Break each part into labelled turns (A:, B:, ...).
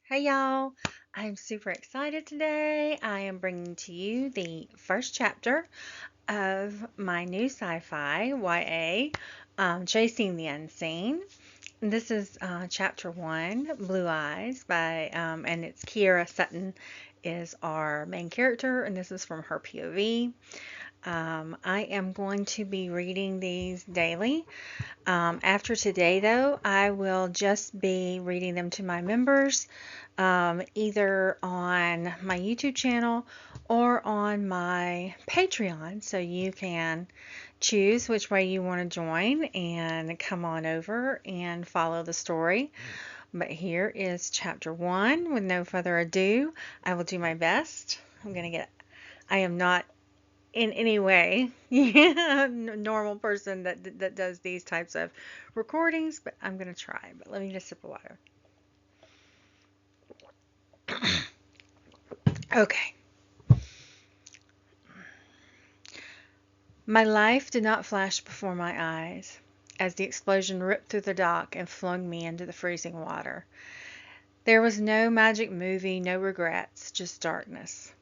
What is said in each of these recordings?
A: Hey y'all, I'm super excited today. I am bringing to you the first chapter of my new sci-fi YA, Chasing the Unseen. This is chapter one, Blue Eyes and it's Kiera Sutton is our main character, and this is from her POV. I am going to be reading these daily. After today, though, I will just be reading them to my members, either on my YouTube channel or on my Patreon. So you can choose which way you want to join and come on over and follow the story. But here is chapter one. With no further ado, I will do my best. I am not in any way normal person that does these types of recordings, but I'm gonna try. But let me just sip of water. Okay. My life did not flash before my eyes as the explosion ripped through the dock and flung me into the freezing water. There was no magic movie, no regrets, just darkness.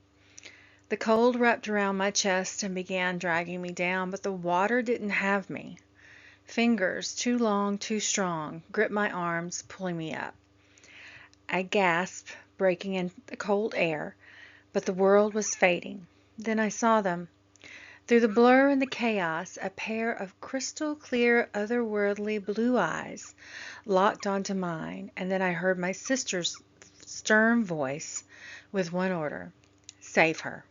A: The cold wrapped around my chest and began dragging me down, but the water didn't have me. Fingers, too long, too strong, gripped my arms, pulling me up. I gasped, breaking in the cold air, but the world was fading. Then I saw them. Through the blur and the chaos, a pair of crystal clear, otherworldly blue eyes locked onto mine, and then I heard my sister's stern voice with one order: save her.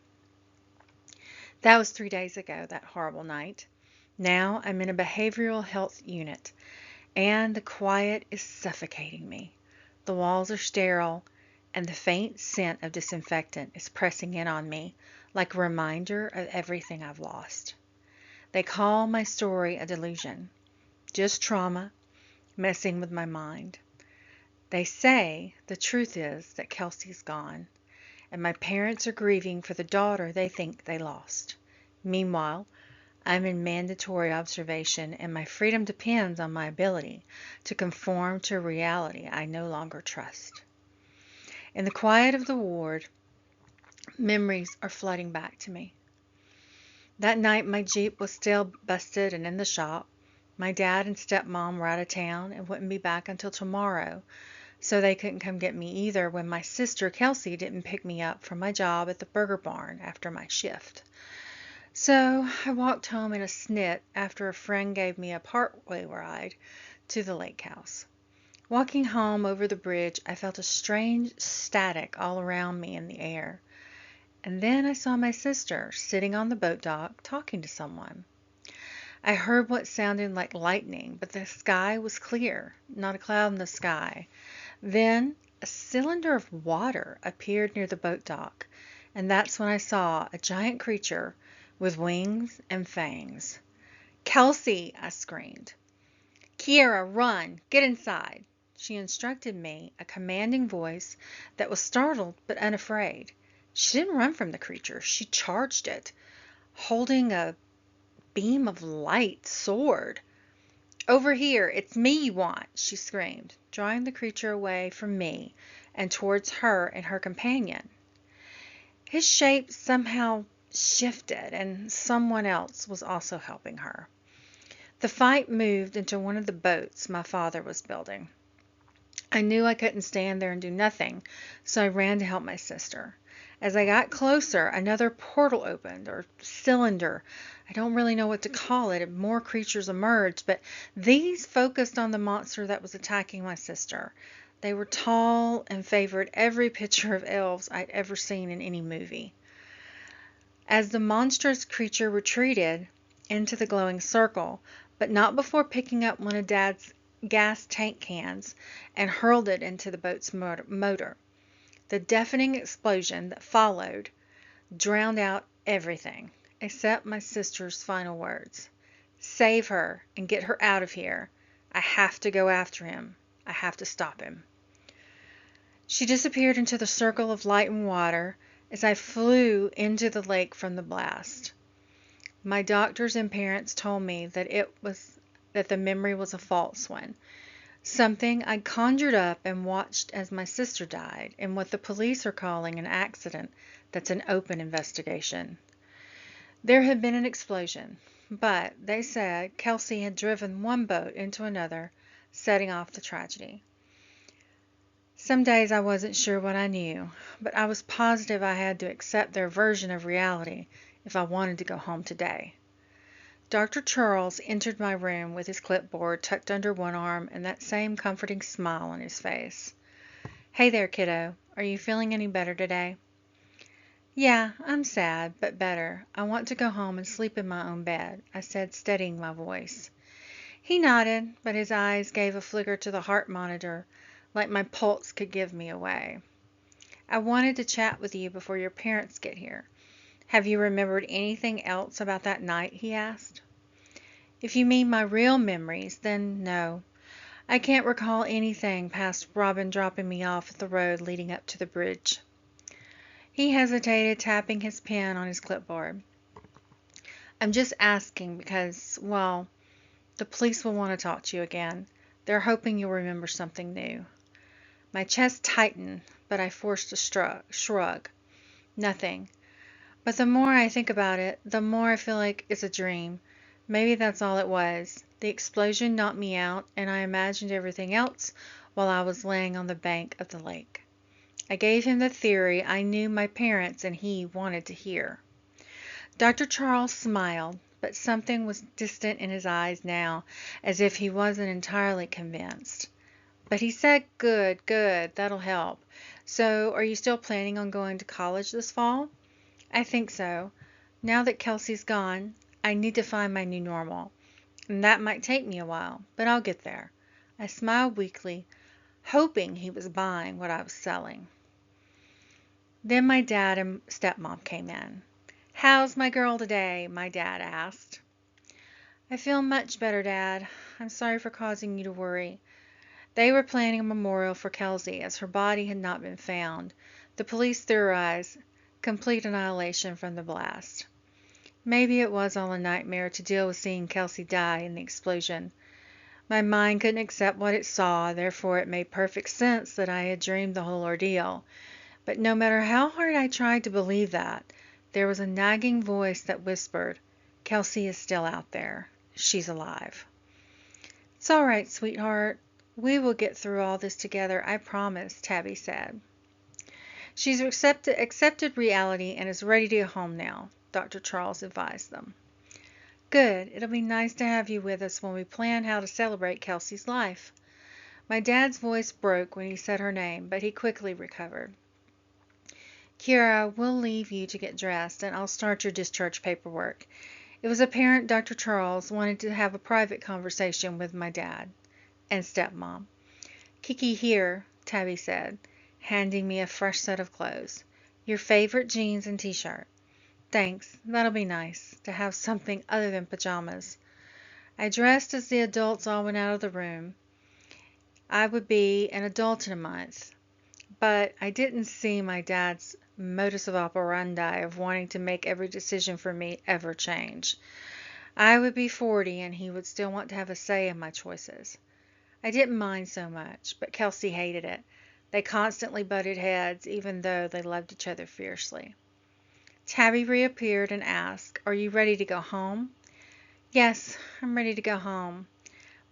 A: That was 3 days ago, that horrible night. Now I'm in a behavioral health unit, and the quiet is suffocating me. The walls are sterile, and the faint scent of disinfectant is pressing in on me like a reminder of everything I've lost. They call my story a delusion, just trauma messing with my mind. They say the truth is that Kelsey's gone, and my parents are grieving for the daughter they think they lost. Meanwhile, I'm in mandatory observation, and my freedom depends on my ability to conform to a reality I no longer trust. In the quiet of the ward, memories are flooding back to me. That night, my Jeep was still busted and in the shop. My dad and stepmom were out of town and wouldn't be back until tomorrow, so they couldn't come get me either when my sister Kelsey didn't pick me up from my job at the burger barn after my shift. So I walked home in a snit after a friend gave me a partway ride to the lake house. Walking home over the bridge, I felt a strange static all around me in the air. And then I saw my sister sitting on the boat dock talking to someone. I heard what sounded like lightning, but the sky was clear, not a cloud in the sky. Then a cylinder of water appeared near the boat dock, and that's when I saw a giant creature with wings and fangs. "Kelsey!" I screamed. "Kiera, run! Get inside!" She instructed me, a commanding voice that was startled but unafraid. She didn't run from the creature. She charged it, holding a beam of light sword. "Over here! It's me you want!" she screamed, drawing the creature away from me and towards her and her companion. His shape somehow shifted, and someone else was also helping her. The fight moved into one of the boats my father was building. I knew I couldn't stand there and do nothing, so I ran to help my sister. As I got closer, another portal opened, or cylinder. I don't really know what to call it, and more creatures emerged, but these focused on the monster that was attacking my sister. They were tall and favored every picture of elves I'd ever seen in any movie. As the monstrous creature retreated into the glowing circle, but not before picking up one of Dad's gas tank cans and hurled it into the boat's motor. The deafening explosion that followed drowned out everything except my sister's final words. "Save her and get her out of here. I have to go after him. I have to stop him." She disappeared into the circle of light and water as I flew into the lake from the blast. My doctors and parents told me that the memory was a false one. Something I conjured up and watched as my sister died in what the police are calling an accident that's an open investigation. There had been an explosion, but they said Kelsey had driven one boat into another, setting off the tragedy. Some days I wasn't sure what I knew, but I was positive I had to accept their version of reality if I wanted to go home today. Dr. Charles entered my room with his clipboard tucked under one arm and that same comforting smile on his face. "Hey there, kiddo. Are you feeling any better today?" "Yeah, I'm sad, but better. I want to go home and sleep in my own bed," I said, steadying my voice. He nodded, but his eyes gave a flicker to the heart monitor, like my pulse could give me away. "I wanted to chat with you before your parents get here. Have you remembered anything else about that night?" he asked. "If you mean my real memories, then no. I can't recall anything past Robin dropping me off at the road leading up to the bridge." He hesitated, tapping his pen on his clipboard. "I'm just asking because, well, the police will want to talk to you again. They're hoping you'll remember something new." My chest tightened, but I forced a shrug. "Nothing. But the more I think about it, the more I feel like it's a dream. Maybe that's all it was. The explosion knocked me out, and I imagined everything else while I was laying on the bank of the lake." I gave him the theory I knew my parents and he wanted to hear. Dr. Charles smiled, but something was distant in his eyes now, as if he wasn't entirely convinced. But he said, "Good, good, that'll help. So, are you still planning on going to college this fall?" "I think so. Now that Kelsey's gone, I need to find my new normal. And that might take me a while, but I'll get there." I smiled weakly, hoping he was buying what I was selling. Then my dad and stepmom came in. "How's my girl today?" my dad asked. "I feel much better, Dad. I'm sorry for causing you to worry." They were planning a memorial for Kelsey as her body had not been found. The police theorized complete annihilation from the blast. Maybe it was all a nightmare to deal with seeing Kelsey die in the explosion. My mind couldn't accept what it saw, therefore it made perfect sense that I had dreamed the whole ordeal. But no matter how hard I tried to believe that, there was a nagging voice that whispered, "Kelsey is still out there. She's alive." "It's all right, sweetheart. We will get through all this together, I promise," Tabby said. "She's accepted reality and is ready to go home now," Dr. Charles advised them. "Good. It'll be nice to have you with us when we plan how to celebrate Kelsey's life." My dad's voice broke when he said her name, but he quickly recovered. "Kiera, we'll leave you to get dressed, and I'll start your discharge paperwork." It was apparent Dr. Charles wanted to have a private conversation with my dad and stepmom. "Kiki here," Tabby said, handing me a fresh set of clothes. "Your favorite jeans and t-shirt." "Thanks. That'll be nice, to have something other than pajamas." I dressed as the adults all went out of the room. I would be an adult in a month, but I didn't see my dad's modus operandi of wanting to make every decision for me ever change. I would be 40 and he would still want to have a say in my choices. I didn't mind so much, but Kelsey hated it. They constantly butted heads, even though they loved each other fiercely. Tabby reappeared and asked, "Are you ready to go home?" "Yes, I'm ready to go home."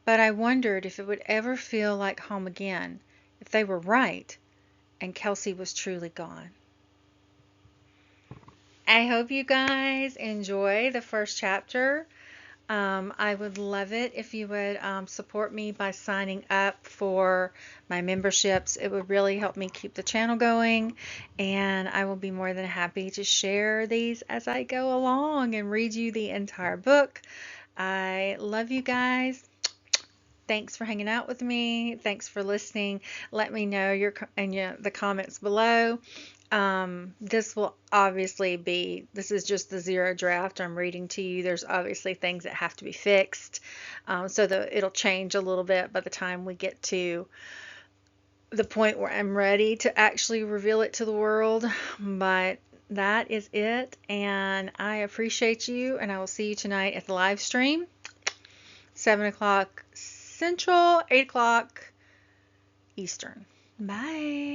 A: But I wondered if it would ever feel like home again, if they were right, and Kelsey was truly gone. I hope you guys enjoy the first chapter. I would love it if you would support me by signing up for my memberships. It would really help me keep the channel going, and I will be more than happy to share these as I go along and read you the entire book. I love you guys. Thanks for hanging out with me. Thanks for listening. Let me know the comments below. This is just the zero draft I'm reading to you. There's obviously things that have to be fixed, so that it'll change a little bit by the time we get to the point where I'm ready to actually reveal it to the world. But that is it, and I appreciate you, and I will see you tonight at the live stream, 7 o'clock Central, 8 o'clock Eastern. Bye.